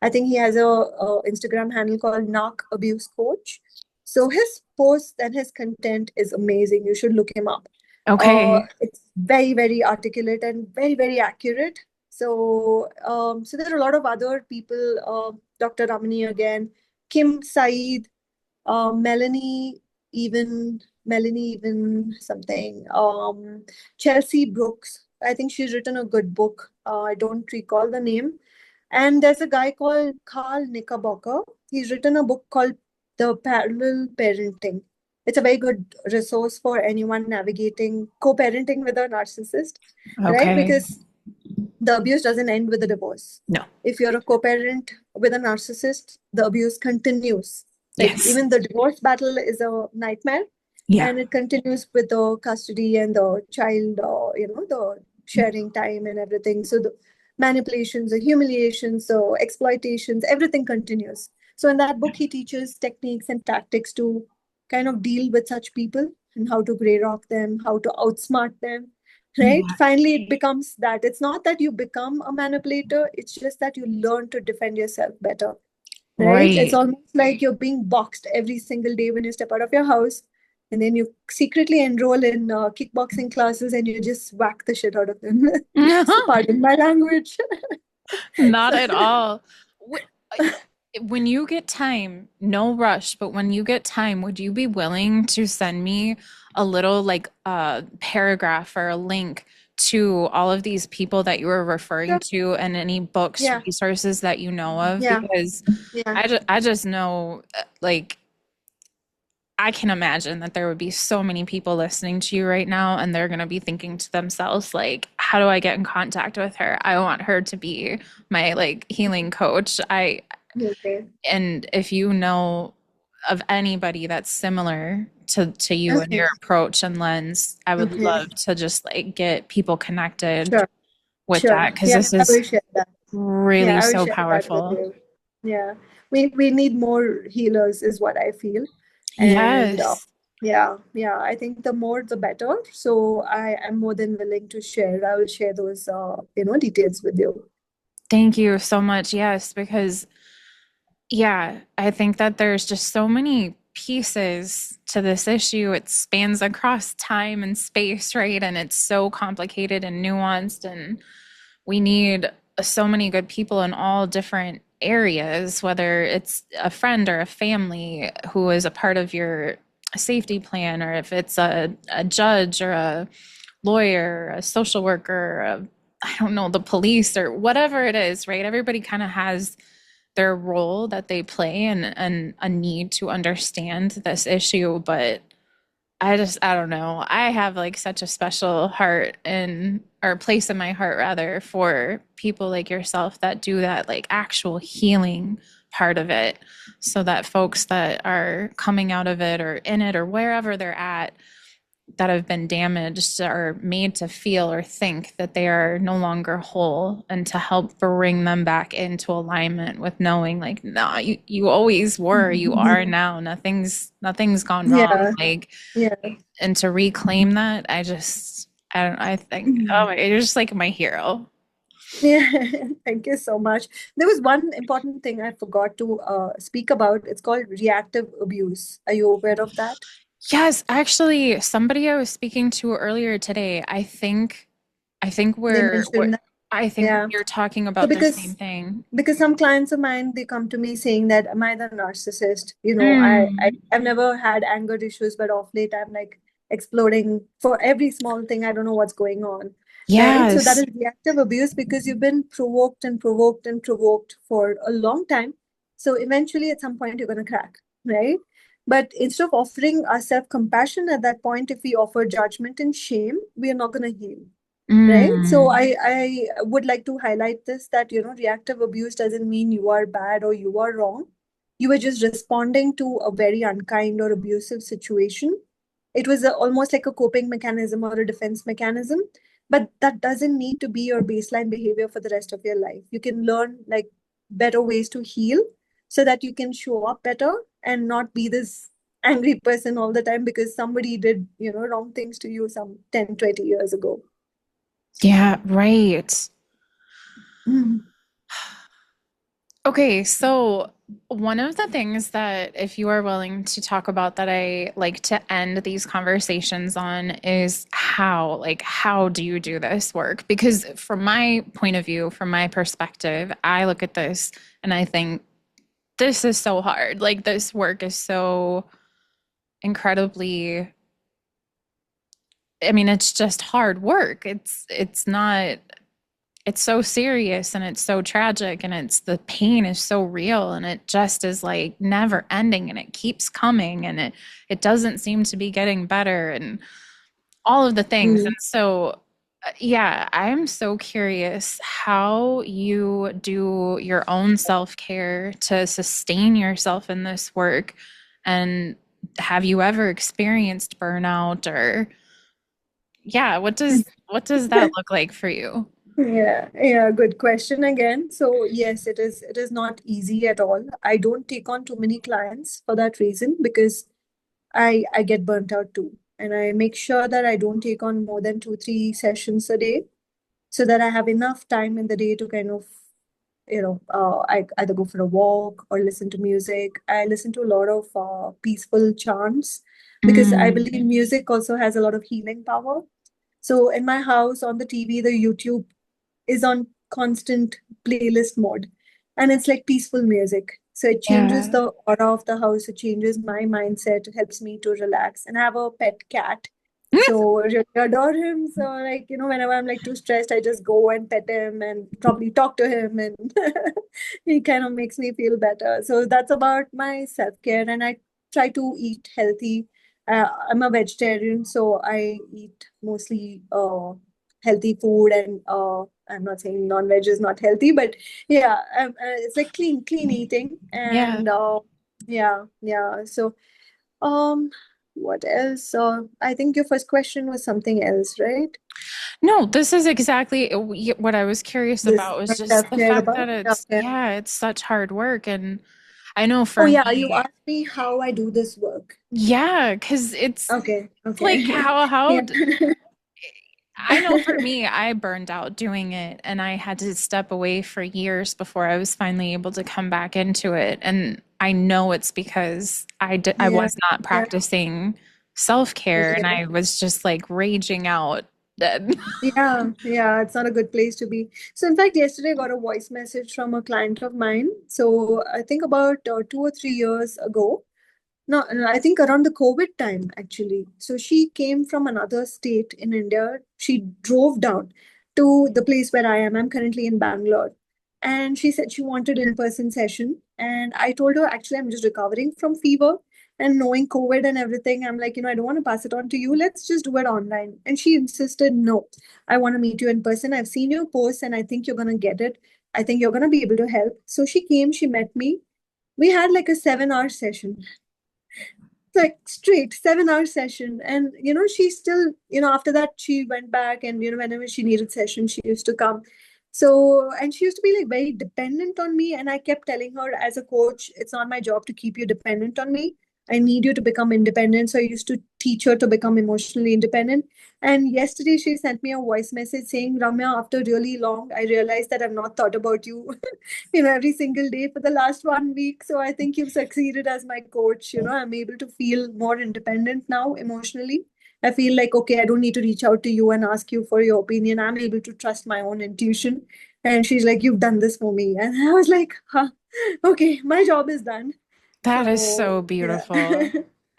Speaker 2: I think he has a Instagram handle called Narc Abuse Coach. So his posts and his content is amazing. You should look him up.
Speaker 1: Okay.
Speaker 2: It's very, very articulate and very, very accurate. So there are a lot of other people, Dr. Ramani again, Kim Saeed, Melanie even something. Chelsey Brooks. I think she's written a good book. I don't recall the name. And there's a guy called Carl Knickerbocker. He's written a book called The Parallel Parenting. It's a very good resource for anyone navigating co-parenting with a narcissist, right?
Speaker 1: Okay.
Speaker 2: Because the abuse doesn't end with a divorce.
Speaker 1: No.
Speaker 2: If you're a co-parent with a narcissist, the abuse continues. Like
Speaker 1: Yes.
Speaker 2: even the divorce battle is a nightmare,
Speaker 1: Yeah.
Speaker 2: and it continues with the custody and the child, the sharing time and everything. So the manipulations, the humiliations, the exploitations, everything continues. So in that book, he teaches techniques and tactics to kind of deal with such people and how to grey rock them, how to outsmart them, right?
Speaker 1: Yeah.
Speaker 2: Finally, it becomes that it's not that you become a manipulator, it's just that you learn to defend yourself better, right? It's
Speaker 1: Right.
Speaker 2: almost like you're being boxed every single day when you step out of your house, and then you secretly enroll in kickboxing classes and you just whack the shit out of them. So pardon my language.
Speaker 1: Not
Speaker 2: So,
Speaker 1: at all. When you get time, no rush, but when you get time, would you be willing to send me a little like paragraph or a link to all of these people that you were referring
Speaker 2: sure.
Speaker 1: to and any books,
Speaker 2: Yeah,
Speaker 1: resources that you know of?
Speaker 2: yeah,
Speaker 1: Because
Speaker 2: yeah.
Speaker 1: I just know like I can imagine that there would be so many people listening to you right now, and they're going to be thinking to themselves, like, how do I get in contact with her? I want her to be my like healing coach.
Speaker 2: Okay.
Speaker 1: And if you know of anybody that's similar to you and
Speaker 2: Okay.
Speaker 1: your approach and lens, I would
Speaker 2: Okay.
Speaker 1: love to just like get people connected
Speaker 2: Sure.
Speaker 1: with
Speaker 2: Sure.
Speaker 1: that because
Speaker 2: Yeah,
Speaker 1: this
Speaker 2: I will
Speaker 1: is
Speaker 2: share that.
Speaker 1: really
Speaker 2: Yeah, I will
Speaker 1: so
Speaker 2: share that with
Speaker 1: powerful.
Speaker 2: you. Yeah, we need more healers, is what I feel. And
Speaker 1: Yes.
Speaker 2: yeah, yeah, I think the more the better. So I am more than willing to share. I will share those details with you.
Speaker 1: Thank you so much. Yes, because yeah, I think that there's just so many pieces to this issue. It spans across time and space, right? And it's so complicated and nuanced, and we need so many good people in all different areas, whether it's a friend or a family who is a part of your safety plan, or if it's a judge or a lawyer, a social worker, I don't know, the police or whatever it is, right? Everybody kind of has their role that they play and a need to understand this issue. But I don't know. I have like such a special heart in or place in my heart rather for people like yourself that do that like actual healing part of it so that folks that are coming out of it or in it or wherever they're at that have been damaged are made to feel or think that they are no longer whole and to help bring them back into alignment with knowing like nah, you always were, you are now, nothing's gone wrong,
Speaker 2: Yeah,
Speaker 1: like,
Speaker 2: yeah.
Speaker 1: and to reclaim that I don't I think oh my, you're just like my hero.
Speaker 2: Yeah, thank you so much. There was one important thing I forgot to speak about. It's called reactive abuse. Are you aware of that?
Speaker 1: Yes, actually somebody I was speaking to earlier today, I think
Speaker 2: They
Speaker 1: we're
Speaker 2: mentioned that.
Speaker 1: I think
Speaker 2: Yeah.
Speaker 1: you're talking
Speaker 2: So
Speaker 1: about the same thing.
Speaker 2: because some clients of mine, they come to me saying that, am I the narcissist?
Speaker 1: Mm.
Speaker 2: I've never had anger issues, but off late I'm like exploding for every small thing. I don't know what's going on. Right. So that
Speaker 1: Yes.
Speaker 2: is reactive abuse because you've been provoked and provoked and provoked for a long time. So eventually at some point you're going to crack. Right. But instead of offering ourselves compassion at that point, if we offer judgment and shame, we are not going to heal. Right. So
Speaker 1: Mm.
Speaker 2: I would like to highlight this that, reactive abuse doesn't mean you are bad or you are wrong. You were just responding to a very unkind or abusive situation. It was almost like a coping mechanism or a defense mechanism, but that doesn't need to be your baseline behavior for the rest of your life. You can learn like better ways to heal so that you can show up better and not be this angry person all the time because somebody did, wrong things to you some 10, 20 years ago.
Speaker 1: Yeah, right.
Speaker 2: Mhm.
Speaker 1: Okay, so one of the things that, if you are willing to talk about, that I like to end these conversations on is how do you do this work? Because from my point of view, from my perspective, I look at this and I think this is so hard. Like this work is so incredibly, I mean, it's just hard work. It's not it's so serious and it's so tragic and it's the pain is so real and it just is like never ending and it keeps coming and it doesn't seem to be getting better and all of the things. And
Speaker 2: Mm.
Speaker 1: so yeah, I'm so curious how you do your own self-care to sustain yourself in this work, and have you ever experienced burnout, or yeah, what does that look like for you?
Speaker 2: Yeah, yeah, good question again. So yes, it is not easy at all. I don't take on too many clients for that reason because I get burnt out too. And I make sure that I don't take on more than 2, 3 sessions a day so that I have enough time in the day to kind of, I either go for a walk or listen to music. I listen to a lot of peaceful chants because I
Speaker 1: Mm,
Speaker 2: believe music also has a lot of healing power. So in my house, on the TV, the YouTube is on constant playlist mode. And it's like peaceful music. So it changes
Speaker 1: yeah.
Speaker 2: the aura of the house, it changes my mindset, it helps me to relax. And I have a pet cat. So I really adore him. So like, whenever I'm like too stressed, I just go and pet him and probably talk to him and he kind of makes me feel better. So that's about my self-care. And I try to eat healthy. I'm a vegetarian, so I eat mostly healthy food and I'm not saying non-veg is not healthy, but yeah, it's like clean eating.
Speaker 1: Yeah.
Speaker 2: And Yeah, yeah. So, um, what else? I think your first question was something else, right?
Speaker 1: No, this is exactly what I was curious
Speaker 2: This
Speaker 1: about was
Speaker 2: what
Speaker 1: just the
Speaker 2: self-care
Speaker 1: fact that
Speaker 2: about?
Speaker 1: it's,
Speaker 2: Self-care.
Speaker 1: yeah, it's such hard work. And I know
Speaker 2: Oh
Speaker 1: for
Speaker 2: yeah, you
Speaker 1: me,
Speaker 2: asked me how I do this work.
Speaker 1: yeah, because it's
Speaker 2: Okay,
Speaker 1: like
Speaker 2: okay. Yeah.
Speaker 1: I know for me, I burned out doing it and I had to step away for years before I was finally able to come back into it. And I know it's because I
Speaker 2: Yeah,
Speaker 1: was not
Speaker 2: yeah,
Speaker 1: practicing self-care and
Speaker 2: yeah.
Speaker 1: I was just like raging out. That
Speaker 2: Yeah, yeah, it's not a good place to be. So, in fact, yesterday I got a voice message from a client of mine. So, I think about 2 or 3 years ago. No, no, I think around the COVID time, actually. So she came from another state in India. She drove down to the place where I am. I'm currently in Bangalore. And she said she wanted in-person session. And I told her, actually, I'm just recovering from fever and knowing COVID and everything. I'm like, I don't want to pass it on to you. Let's just do it online. And she insisted, no, I want to meet you in person. I've seen your post and I think you're going to get it. I think you're going to be able to help. So she came, she met me. We had like a 7 hour session, like straight 7 hour session. And she still, after that she went back, and whenever she needed session she used to come. So, and she used to be like very dependent on me, and I kept telling her, as a coach, it's not my job to keep you dependent on me. I need you to become independent. So I used to teach her to become emotionally independent. And yesterday she sent me a voice message saying, Ramya, after really long I realized that I've not thought about you every single day for the last 1 week. So I think you've succeeded as my coach. I'm able to feel more independent now emotionally. I feel like, okay, I don't need to reach out to you and ask you for your opinion. I'm able to trust my own intuition. And she's like, you've done this for me. And I was like, huh, okay, my job is done.
Speaker 1: that is
Speaker 2: So,
Speaker 1: so
Speaker 2: yeah.
Speaker 1: beautiful.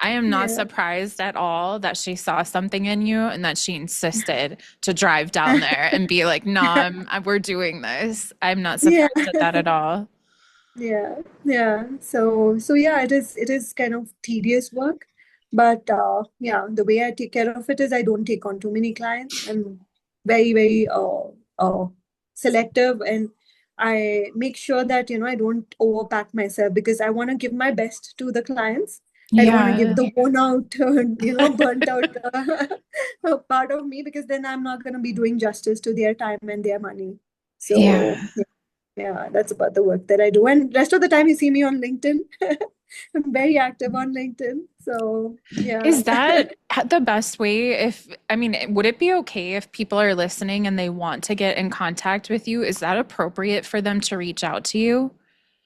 Speaker 1: I am not
Speaker 2: Yeah.
Speaker 1: surprised at all that she saw something in you and that she insisted to drive down there and be like, "No, we're doing this." I'm not
Speaker 2: Yeah.
Speaker 1: surprised at that at all.
Speaker 2: Yeah, yeah. So yeah, it is kind of tedious work, but yeah, the way I take care of it is I don't take on too many clients. I'm very, very selective, and I make sure that I don't overpack myself, because I want to give my best to the clients. I don't want to give
Speaker 1: Yeah.
Speaker 2: the worn out, burnt out part of me, because then I'm not going to be doing justice to their time and their money. So
Speaker 1: Yeah.
Speaker 2: yeah, that's about the work that I do. And rest of the time you see me on LinkedIn. I'm very active on LinkedIn. So yeah.
Speaker 1: Is that the best way? I mean, would it be okay if people are listening and they want to get in contact with you? Is that appropriate for them to reach out to you?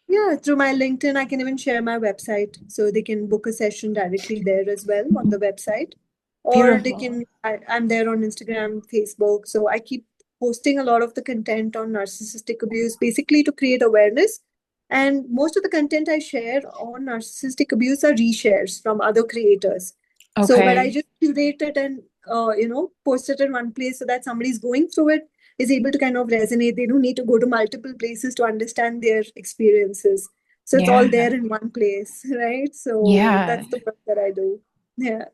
Speaker 2: Yeah, through my LinkedIn, I can even share my website, so they can book a session directly there as well on the website. Or they
Speaker 1: Beautiful.
Speaker 2: can, I'm there on Instagram, Facebook. So I keep posting a lot of the content on narcissistic abuse, basically to create awareness. And most of the content I share on narcissistic abuse are reshares from other creators. So, but I
Speaker 1: Okay.
Speaker 2: just curate it and, post it in one place so that somebody's going through it is able to kind of resonate. They don't need to go to multiple places to understand their experiences. So it's all
Speaker 1: Yeah.
Speaker 2: there in one place, right? So
Speaker 1: Yeah.
Speaker 2: that's the work that I do. Yeah.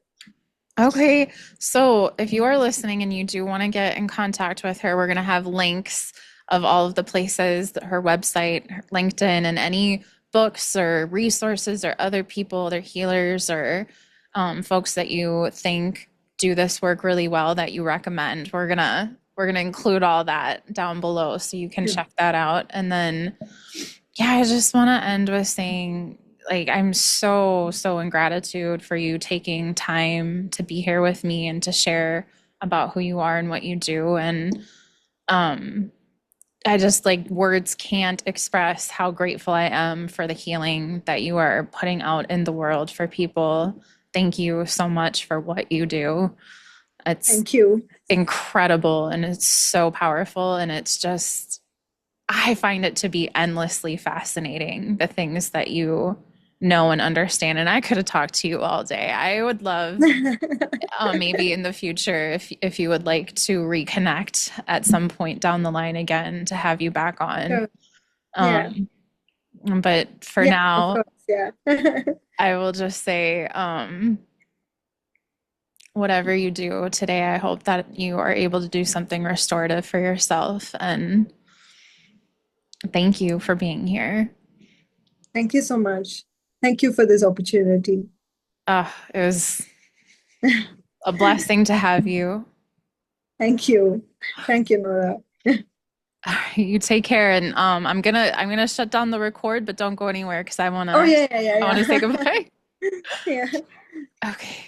Speaker 1: Okay. So if you are listening and you do want to get in contact with her, we're going to have links of all of the places, her website, her LinkedIn, and any books or resources or other people, other healers or folks that you think do this work really well that you recommend. We're gonna include all that down below so you can
Speaker 2: Sure.
Speaker 1: check that out. And then yeah, I just want to end with saying, like, I'm so, so in gratitude for you taking time to be here with me and to share about who you are and what you do. And um, I just like words can't express how grateful I am for the healing that you are putting out in the world for people. Thank you so much for what you do. It's
Speaker 2: Thank you.
Speaker 1: incredible and it's so powerful. And it's just, I find it to be endlessly fascinating, the things that you know and understand. And I could have talked to you all day. I would love maybe in the future if you would like to reconnect at some point down the line again to have you back on.
Speaker 2: Sure. Yeah.
Speaker 1: Um, but for
Speaker 2: Yeah, of
Speaker 1: now,
Speaker 2: course. Yeah.
Speaker 1: I will just say, whatever you do today, I hope that you are able to do something restorative for yourself. And thank you for being here.
Speaker 2: Thank you so much. Thank you for this opportunity.
Speaker 1: It was a blessing to have you.
Speaker 2: Thank you. Thank you, Nora.
Speaker 1: You take care, and I'm gonna shut down the record, but don't go anywhere because I
Speaker 2: Oh,
Speaker 1: wanna
Speaker 2: yeah, yeah,
Speaker 1: I wanna say
Speaker 2: yeah,
Speaker 1: goodbye.
Speaker 2: yeah. Yeah.
Speaker 1: Okay.